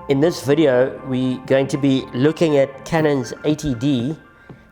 In this video, we're going to be looking at Canon's 80D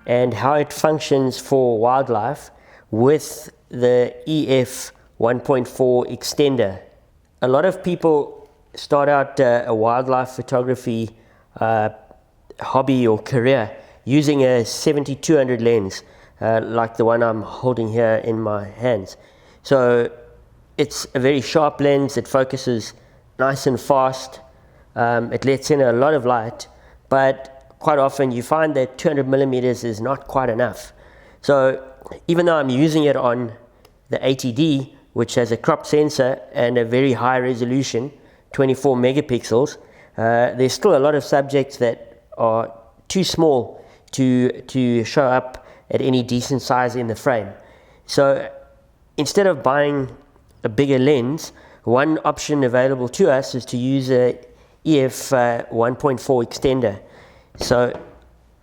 and how it functions for wildlife with the EF 1.4 extender. A lot of people start out a wildlife photography hobby or career using a 70-200 lens, like the one I'm holding here in my hands. So it's a very sharp lens. It focuses nice and fast. It lets in a lot of light, but quite often you find that 200 millimeters is not quite enough. So even though I'm using it on the 80D, which has a crop sensor and a very high resolution, 24 megapixels, there's still a lot of subjects that are too small to show up at any decent size in the frame. So instead of buying a bigger lens, one option available to us is to use a EF 1.4 extender. So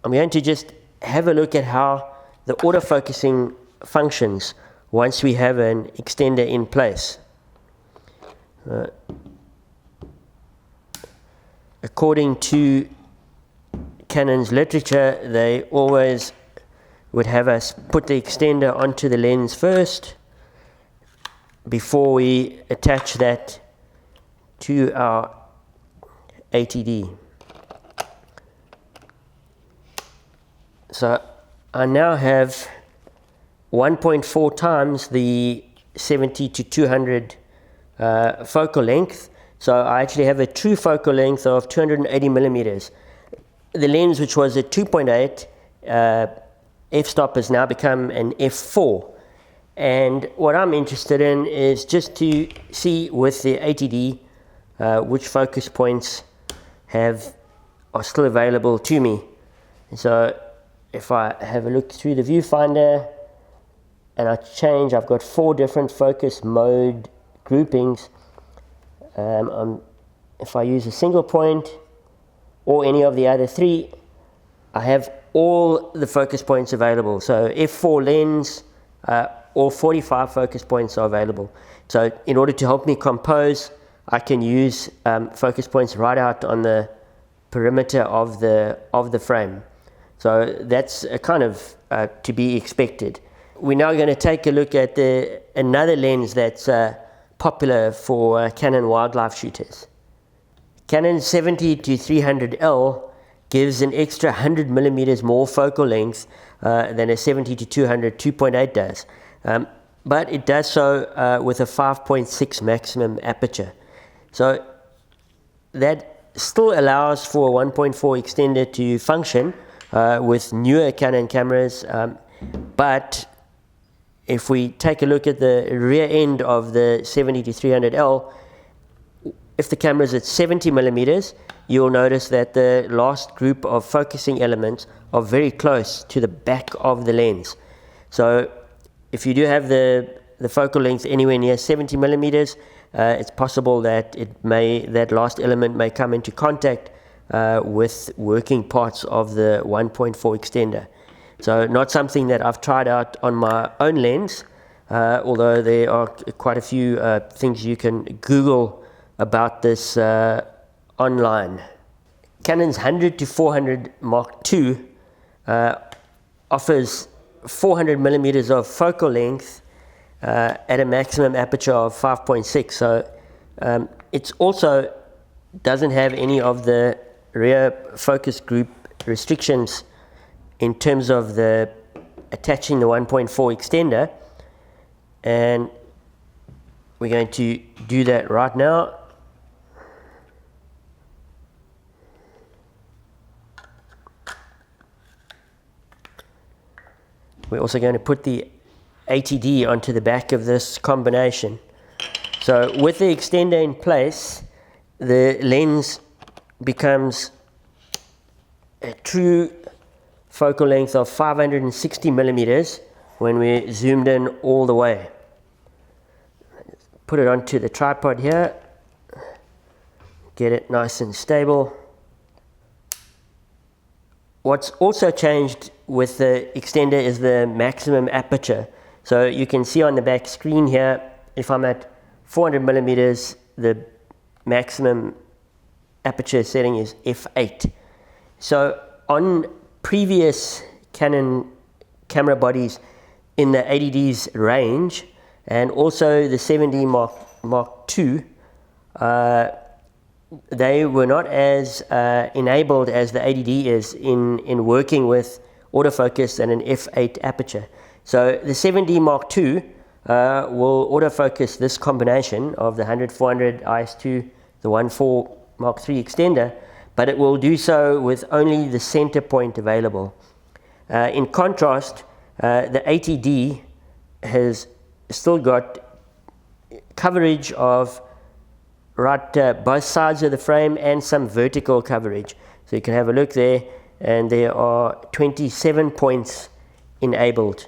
I'm going to just have a look at how the autofocusing functions once we have an extender in place. According to Canon's literature, they always would have us put the extender onto the lens first before we attach that to our 80D. So I now have 1.4 times the 70-200 focal length. So I actually have a true focal length of 280 millimeters. The lens, which was a 2.8 f-stop, has now become an f4. And what I'm interested in is just to see with the 80D which focus points are still available to me. And so if I have a look through the viewfinder and I've got 4 different focus mode groupings. If I use a single point or any of the other 3, I have all the focus points available. So f4 lens, all 45 focus points are available. So in order to help me compose, I can use focus points right out on the perimeter of the frame. So that's a kind of to be expected. We're now going to take a look at another lens that's popular for Canon wildlife shooters. Canon 70-300L gives an extra 100 millimeters more focal length than a 70-200 2.8 does, but it does so with a 5.6 maximum aperture. So that still allows for a 1.4 extender to function with newer Canon cameras, but if we take a look at the rear end of the 70-300L, if the camera is at 70 millimeters, you'll notice that the last group of focusing elements are very close to the back of the lens. So if you do have the focal length anywhere near 70 millimeters, it's possible that that last element may come into contact with working parts of the 1.4 extender. So not something that I've tried out on my own lens, although there are quite a few things you can Google about this online. Canon's 100-400 Mark II offers 400 millimeters of focal length at a maximum aperture of 5.6. So it's also doesn't have any of the rear focus group restrictions in terms of the attaching the 1.4 extender, and we're going to do that right now. We're also going to put the 80D onto the back of this combination. So with the extender in place, the lens becomes a true focal length of 560 millimeters when we're zoomed in all the way. Put it onto the tripod here, get it nice and stable. What's also changed with the extender is the maximum aperture. So you can see on the back screen here, if I'm at 400 millimeters, the maximum aperture setting is f8. So on previous Canon camera bodies in the 80D's range, and also the 7D Mark II, they were not as enabled as the 80D is in working with autofocus and an f8 aperture. So the 7D Mark II will autofocus this combination of the 100-400 IS2, the 1.4 Mark III extender, but it will do so with only the center point available. In contrast, the 80D has still got coverage of both sides of the frame and some vertical coverage. So you can have a look there, and there are 27 points enabled.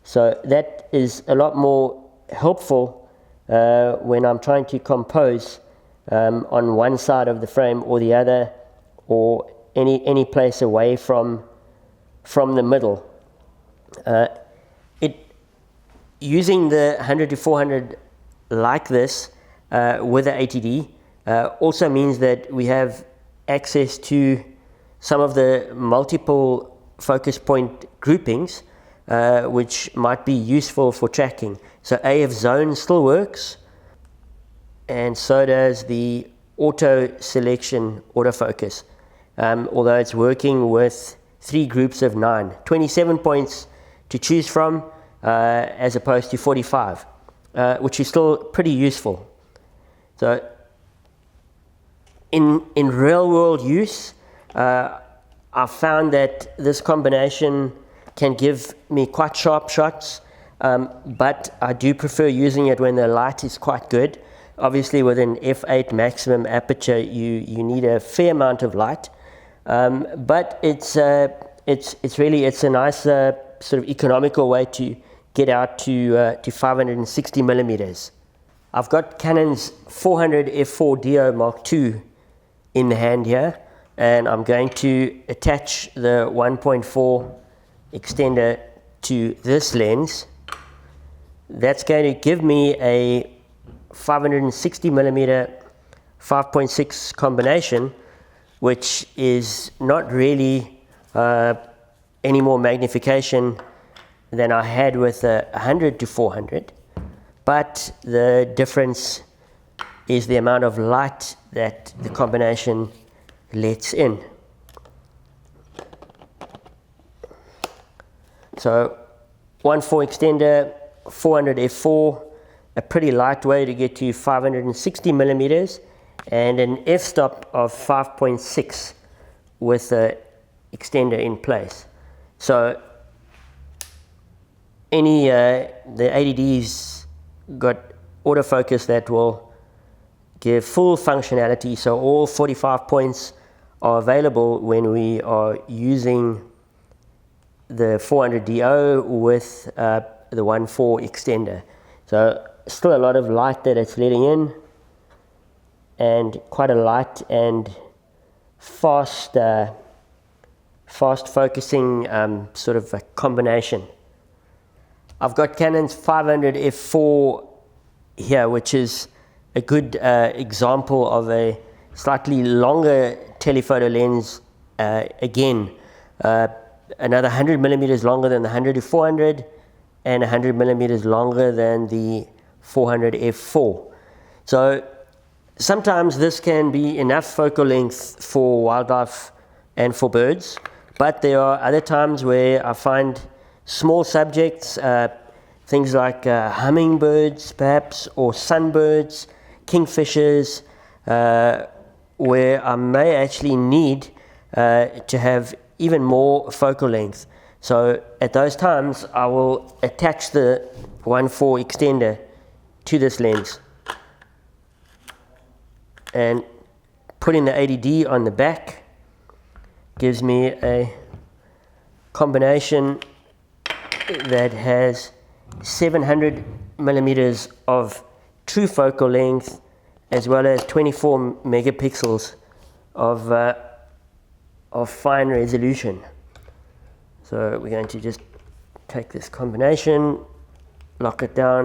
So that is a lot more helpful when I'm trying to compose on one side of the frame or the other, or any place away from the middle. Using the 100-400 like this with the 80D also means that we have access to some of the multiple focus point groupings, which might be useful for tracking. So AF zone still works, and so does the auto selection autofocus, although it's working with 3 groups of 9, 27 points to choose from, as opposed to 45, which is still pretty useful. So in real world use, I've found that this combination can give me quite sharp shots, but I do prefer using it when the light is quite good. Obviously with an f8 maximum aperture, you need a fair amount of light, but it's a nice sort of economical way to get out to 560 millimeters. I've got Canon's 400 f4 Mark II in the hand here, and I'm going to attach the 1.4 extender to this lens. That's going to give me a 560 millimeter 5.6 combination, which is not really any more magnification than I had with a 100-400, but the difference is the amount of light that the combination lets in. So 1.4 extender, 400 f4, a pretty light way to get to 560 millimeters, and an f-stop of 5.6 with the extender in place. So the 80D's got autofocus that will give full functionality, so all 45 points are available when we are using the 400DO with the 1.4 extender. So still a lot of light that it's letting in, and quite a light and fast focusing sort of a combination. I've got Canon's 500 f4 here, which is a good example of a slightly longer telephoto lens. Again, another 100 millimeters longer than the 100-400, and 100 millimeters longer than the 400 f4. So sometimes this can be enough focal length for wildlife and for birds, but there are other times where I find small subjects, things like hummingbirds perhaps, or sunbirds, kingfishers, where I may actually need to have even more focal length. So at those times I will attach the 1.4 extender to this lens and putting the 80D on the back gives me a combination that has 700 millimeters of true focal length, as well as 24 megapixels of fine resolution. So we're going to just take this combination, lock it down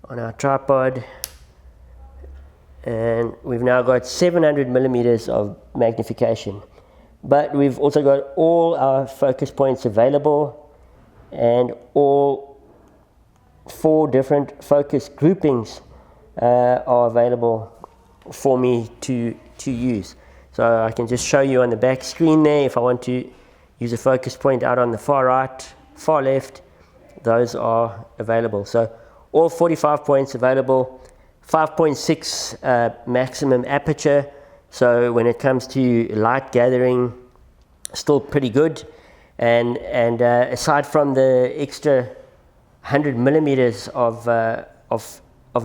on our tripod, and we've now got 700 millimeters of magnification, but we've also got all our focus points available and all 4 different focus groupings are available for me to use. So I can just show you on the back screen there, if I want to use a focus point out on the far right, far left, those are available. So all 45 points available, 5.6 maximum aperture, so when it comes to light gathering, still pretty good. And aside from the extra 100 millimeters of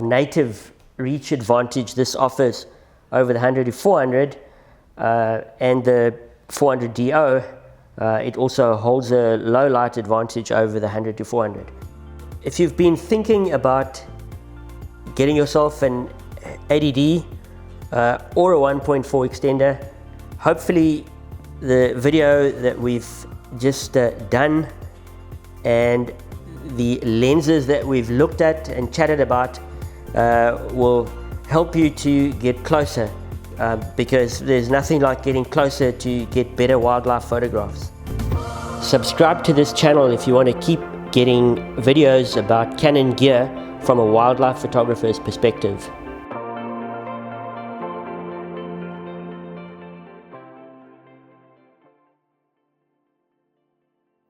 native reach advantage this offers over the 100 to 400 and the 400 DO, it also holds a low light advantage over the 100 to 400. If you've been thinking about getting yourself an 80D or a 1.4 extender, hopefully the video that we've just done and the lenses that we've looked at and chatted about will help you to get closer, because there's nothing like getting closer to get better wildlife photographs. Subscribe to this channel if you want to keep getting videos about Canon gear from a wildlife photographer's perspective.